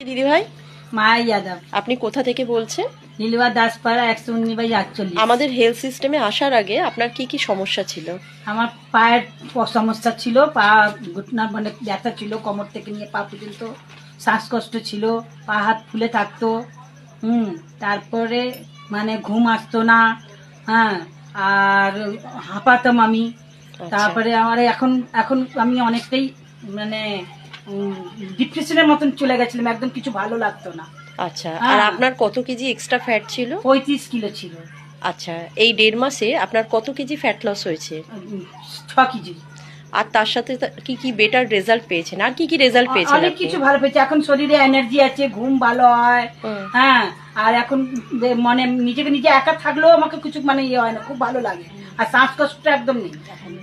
দিদি ভাই, মায়া যাদব। আপনি কোথা থেকে বলছেন? নীলুয়া দাসপাড়া 119/48। আমাদের হেলথ সিস্টেমে আসার আগে আপনার কি কি সমস্যা ছিল? আমার পায়ের সমস্যা ছিল, পা ঘুটনা মানে ব্যথা ছিল, কোমর থেকে নিয়ে পা পর্যন্ত শ্বাসকষ্ট ছিল, পা হাত ফুলে থাকতো। তারপরে মানে ঘুম আসতো না। হ্যাঁ, আর হাঁপাতাম আমি। আচ্ছা তারপরে আমার এখন এখন আমি অনেকটাই মানে ডিপ্রেশনের মতন চলে গেছিলাম, একদম কিছু ভালো লাগতো না। আচ্ছা, আর হ্যাঁ, আপনার কত কেজি এক্সট্রা ফ্যাট ছিল? 35 কিলো ছিল। আচ্ছা, এই 1.5 মাসে আপনার কত কেজি ফ্যাট লস হয়েছে? 6 কেজি। আর তার সাথে কি কি বেটার রেজাল্ট পেয়েছেন? আর কি কি রেজাল্ট পেয়েছেন অনেক আপনি? কিছু ভালো পেয়েছি, এখন শরীরে এনার্জি আছে, ঘুম ভালো হয়। হুম। হ্যাঁ, আর এখন মানে নিজেকে নিজে একা থাকলেও আমাকে কিছু মানে ইয়ে হয় না, খুব ভালো লাগে। আর শ্বাসকষ্ট একদম নেই এখন।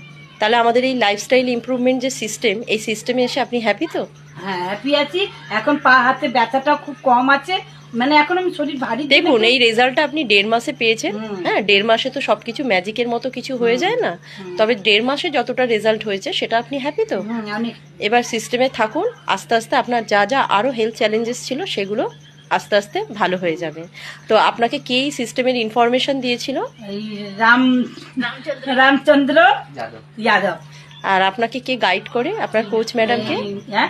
তাহলে আমাদের এই লাইফস্টাইল ইমপ্রুভমেন্ট যে সিস্টেম, এই সিস্টেমে এসে আপনি হ্যাপি তো? হ্যাঁ, হ্যাপি আছি। এখন পা হাতে ব্যথাটাও খুব কম আছে, মানে এখন আমি শরীর ভারী দেখুন, এই রেজাল্টটা আপনি 1.5 মাসে পেয়েছেন। হুম। হ্যাঁ, 1.5 মাসে তো সবকিছু ম্যাজিকের মতো কিছু হয়ে যায় না। তবে 1.5 মাসে যতটা রেজাল্ট হয়েছে সেটা আপনি হ্যাপি তো? অনেক। এবার সিস্টেমে থাকুন, আস্তে আস্তে আপনার যা যা আরও হেলথ চ্যালেঞ্জেস ছিল সেগুলো আস্তে আস্তে ভালো হয়ে যাবে। তো আপনাকে কে এই সিস্টেমের ইনফরমেশন দিয়েছিল? এই রামচন্দ্র যাদব। আর আপনাকে কে গাইড করে, আপনার কোচ ম্যাডামকে? হ্যাঁ।